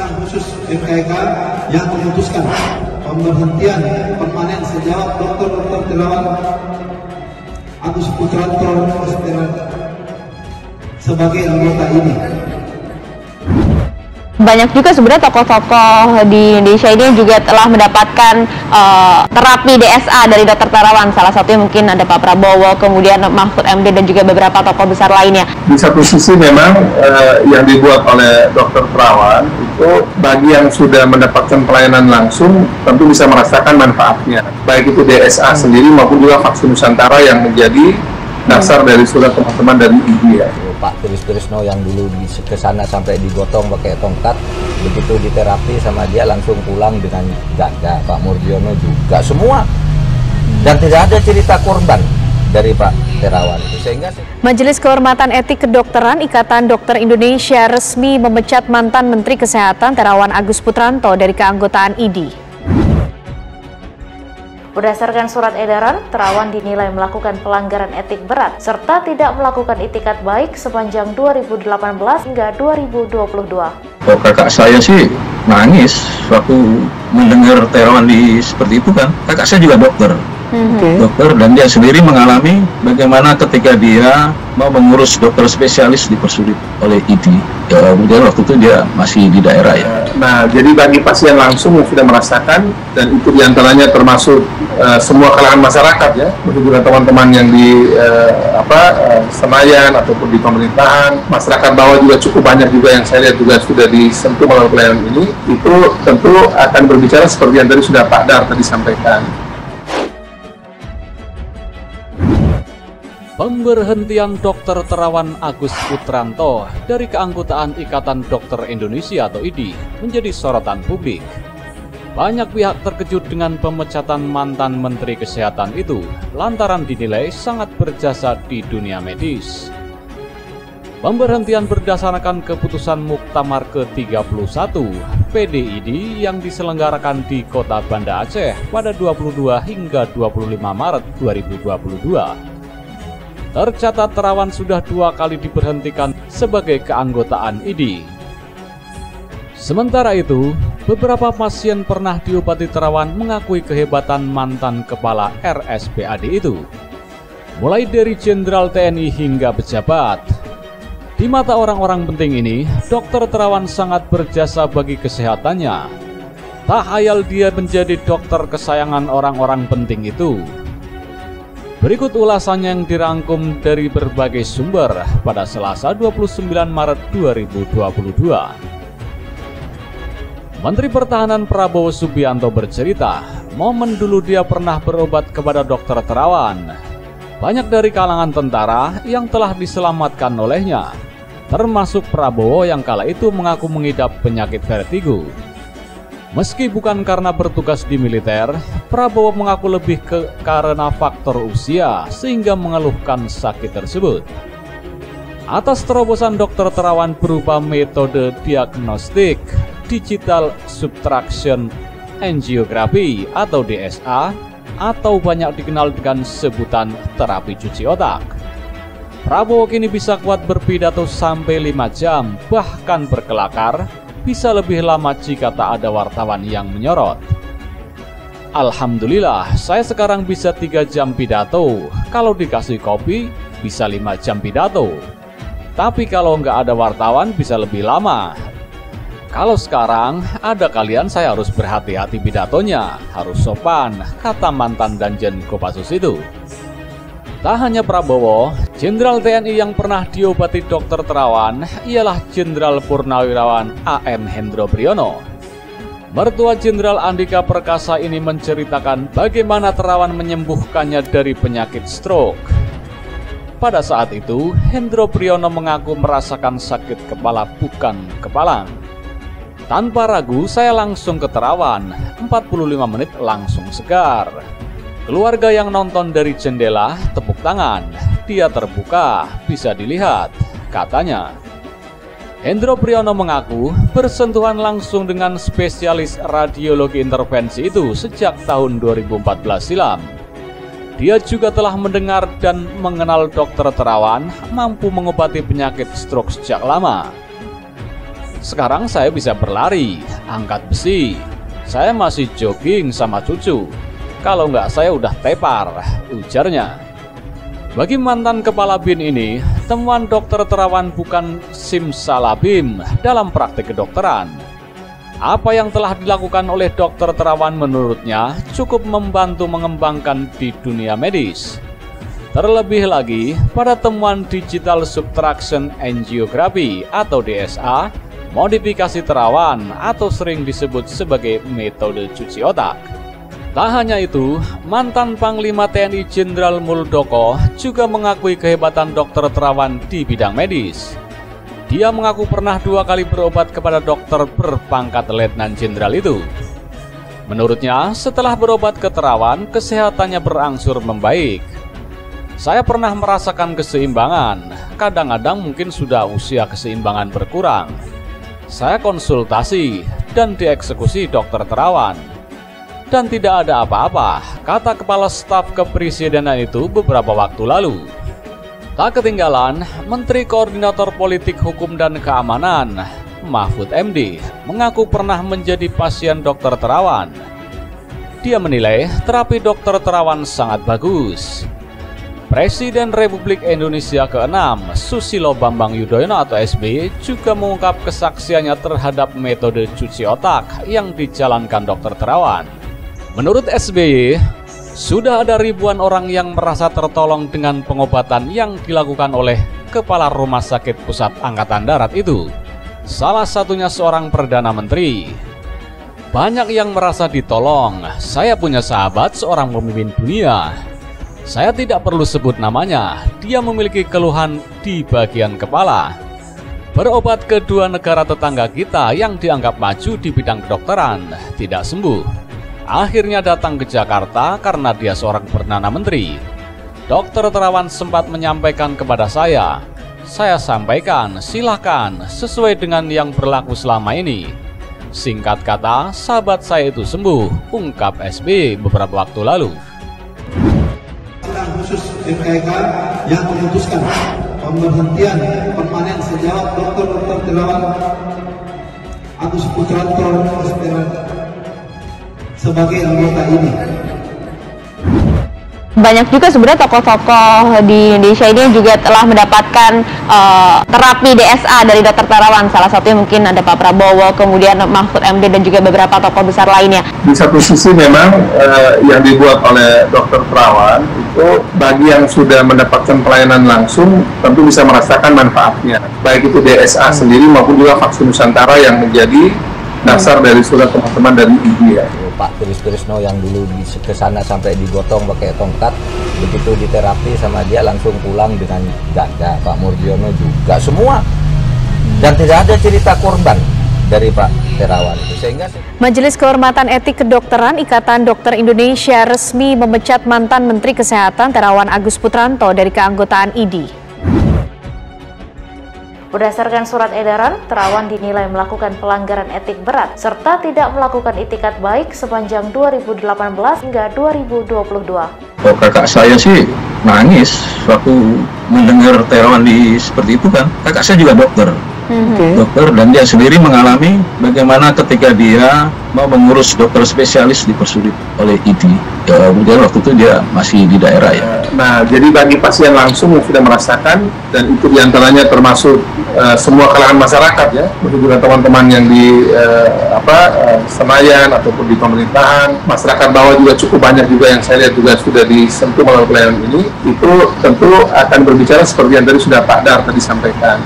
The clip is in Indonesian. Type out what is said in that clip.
Pimpinan Khusus FKIK yang memutuskan pemberhentian permanen sejawat Dr. Terawan Agus Putranto sebagai anggota ini. Banyak juga sebenarnya tokoh-tokoh di Indonesia ini juga telah mendapatkan terapi DSA dari Dr. Terawan. Salah satunya mungkin ada Pak Prabowo, kemudian Mahfud MD dan juga beberapa tokoh besar lainnya. Di satu sisi memang yang dibuat oleh Dr. Terawan itu bagi yang sudah mendapatkan pelayanan langsung tentu bisa merasakan manfaatnya. Baik itu DSA sendiri maupun juga vaksin Nusantara yang menjadi dasar dari surat teman-teman dari IDI ya. Pak Trisno yang dulu ke sana sampai digotong pakai tongkat, begitu diterapi sama dia langsung pulang dengan gagah. Pak Murdiono juga semua, dan tidak ada cerita korban dari Pak Terawan itu. Sehingga Majelis Kehormatan Etik Kedokteran Ikatan Dokter Indonesia resmi memecat mantan Menteri Kesehatan Terawan Agus Putranto dari keanggotaan IDI. Berdasarkan surat edaran, Terawan dinilai melakukan pelanggaran etik berat serta tidak melakukan itikat baik sepanjang 2018 hingga 2022. Oh, kakak saya sih nangis waktu mendengar Terawan seperti itu kan. Kakak saya juga dokter. Dokter, dan dia sendiri mengalami bagaimana ketika dia mau mengurus dokter spesialis dipersulit oleh IDI. Ya, kemudian waktu itu dia masih di daerah ya. Nah, jadi bagi pasien langsung yang sudah merasakan, dan itu diantaranya termasuk semua kalangan masyarakat ya, begitu juga teman-teman yang di Senayan ataupun di pemerintahan, masyarakat bawah juga cukup banyak juga yang saya lihat juga sudah disentuh melalui pelayanan ini. Itu tentu akan berbicara seperti yang tadi sudah Pak Dar tadi sampaikan. Pemberhentian Dr. Terawan Agus Putranto dari keanggotaan Ikatan Dokter Indonesia atau IDI menjadi sorotan publik. Banyak pihak terkejut dengan pemecatan mantan Menteri Kesehatan itu lantaran dinilai sangat berjasa di dunia medis. Pemberhentian berdasarkan keputusan Muktamar ke-31 PDID yang diselenggarakan di Kota Banda Aceh pada 22 hingga 25 Maret 2022. Tercatat Terawan sudah 2 kali diberhentikan sebagai keanggotaan IDI. Sementara itu, beberapa pasien pernah diobati Terawan mengakui kehebatan mantan kepala RSPAD itu. Mulai dari Jenderal TNI hingga pejabat. Di mata orang-orang penting ini, Dr. Terawan sangat berjasa bagi kesehatannya. Tak hayal dia menjadi dokter kesayangan orang-orang penting itu. Berikut ulasannya yang dirangkum dari berbagai sumber pada Selasa 29 Maret 2022. Menteri Pertahanan Prabowo Subianto bercerita, momen dulu dia pernah berobat kepada Dr. Terawan. Banyak dari kalangan tentara yang telah diselamatkan olehnya, termasuk Prabowo yang kala itu mengaku mengidap penyakit vertigo. Meski bukan karena bertugas di militer, Prabowo mengaku lebih karena faktor usia sehingga mengeluhkan sakit tersebut. Atas terobosan Dr. Terawan berupa metode diagnostik digital subtraction angiography atau DSA, atau banyak dikenal dengan sebutan terapi cuci otak. Prabowo kini bisa kuat berpidato sampai 5 jam, bahkan berkelakar bisa lebih lama jika tak ada wartawan yang menyorot. Alhamdulillah, saya sekarang bisa 3 jam pidato. Kalau dikasih kopi, bisa 5 jam pidato. Tapi kalau nggak ada wartawan, bisa lebih lama. Kalau sekarang ada kalian, saya harus berhati-hati pidatonya, harus sopan, kata mantan Danjen Kopassus itu. Tak hanya Prabowo, Jenderal TNI yang pernah diobati Dr. Terawan ialah Jenderal Purnawirawan AM Hendro Priyono. Mertua Jenderal Andika Perkasa ini menceritakan bagaimana Terawan menyembuhkannya dari penyakit stroke. Pada saat itu, Hendro Priyono mengaku merasakan sakit kepala bukan kepalang. Tanpa ragu, saya langsung ke Terawan, 45 menit langsung segar. Keluarga yang nonton dari jendela tepuk tangan, dia terbuka, bisa dilihat, katanya. Hendro Priyono mengaku bersentuhan langsung dengan spesialis radiologi intervensi itu sejak tahun 2014 silam. Dia juga telah mendengar dan mengenal Dr. Terawan mampu mengobati penyakit stroke sejak lama. Sekarang saya bisa berlari, angkat besi. Saya masih jogging sama cucu. Kalau nggak saya udah tepar, ujarnya. Bagi mantan kepala BIN ini, temuan Dr. Terawan bukan simsalabim dalam praktik kedokteran. Apa yang telah dilakukan oleh Dr. Terawan menurutnya cukup membantu mengembangkan di dunia medis. Terlebih lagi, pada temuan Digital Subtraction Angiography atau DSA, modifikasi Terawan atau sering disebut sebagai metode cuci otak. Tak hanya itu, mantan Panglima TNI Jenderal Muldoko juga mengakui kehebatan Dr. Terawan di bidang medis. Dia mengaku pernah 2 kali berobat kepada dokter berpangkat Letnan Jenderal itu. Menurutnya, setelah berobat ke Terawan, kesehatannya berangsur membaik. Saya pernah merasakan keseimbangan, kadang-kadang mungkin sudah usia keseimbangan berkurang. Saya konsultasi dan dieksekusi Dr. Terawan. Dan tidak ada apa-apa, kata Kepala Staf Kepresidenan itu beberapa waktu lalu. Tak ketinggalan, Menteri Koordinator Politik Hukum dan Keamanan, Mahfud MD, mengaku pernah menjadi pasien Dr. Terawan. Dia menilai terapi Dr. Terawan sangat bagus. Presiden Republik Indonesia ke-6, Susilo Bambang Yudhoyono atau SBY, juga mengungkap kesaksiannya terhadap metode cuci otak yang dijalankan Dr. Terawan. Menurut SBY, sudah ada ribuan orang yang merasa tertolong dengan pengobatan yang dilakukan oleh Kepala Rumah Sakit Pusat Angkatan Darat itu. Salah satunya seorang Perdana Menteri. Banyak yang merasa ditolong. Saya punya sahabat seorang pemimpin dunia. Saya tidak perlu sebut namanya. Dia memiliki keluhan di bagian kepala. Berobat ke 2 negara tetangga kita yang dianggap maju di bidang kedokteran, tidak sembuh. Akhirnya datang ke Jakarta karena dia seorang Perdana Menteri. Dr. Terawan sempat menyampaikan kepada saya sampaikan, silakan, sesuai dengan yang berlaku selama ini. Singkat kata, sahabat saya itu sembuh, ungkap SBY beberapa waktu lalu. Khusus MKK yang memutuskan pemberhentian permanen sejawat Dr. Terawan Agus Putranto sebagai anggota ini. Banyak juga sebenarnya tokoh-tokoh di Indonesia ini juga telah mendapatkan terapi DSA dari Dr. Terawan. Salah satunya mungkin ada Pak Prabowo, kemudian Mahfud MD dan juga beberapa tokoh besar lainnya. Di satu sisi memang yang dibuat oleh Dr. Terawan itu bagi yang sudah mendapatkan pelayanan langsung tentu bisa merasakan manfaatnya. Baik itu DSA sendiri maupun juga vaksin Nusantara yang menjadi dasar dari surat teman-teman dari IDI ya. Pak Trisno yang dulu ke sana sampai digotong pakai tongkat, begitu diterapi sama dia langsung pulang dengan gagah. Pak Murdiono juga semua, dan tidak ada cerita korban dari Pak Terawan itu. Sehingga Majelis Kehormatan Etik Kedokteran Ikatan Dokter Indonesia resmi memecat mantan Menteri Kesehatan Terawan Agus Putranto dari keanggotaan IDI. Berdasarkan surat edaran, Terawan dinilai melakukan pelanggaran etik berat serta tidak melakukan itikat baik sepanjang 2018 hingga 2022. Oh, kakak saya sih nangis waktu mendengar Terawan seperti itu kan. Kakak saya juga dokter. Dokter, dan dia sendiri mengalami bagaimana ketika dia mau mengurus dokter spesialis dipersulit oleh IDI. Kemudian waktu itu dia masih di daerah ya. Nah, jadi bagi pasien langsung yang sudah merasakan, dan itu diantaranya termasuk semua kalangan masyarakat ya, begitu juga teman-teman yang di Senayan ataupun di pemerintahan, masyarakat bawah juga cukup banyak juga yang saya lihat juga sudah disentuh melalui pelayanan ini. Itu tentu akan berbicara seperti yang tadi sudah Pak Dar tadi sampaikan.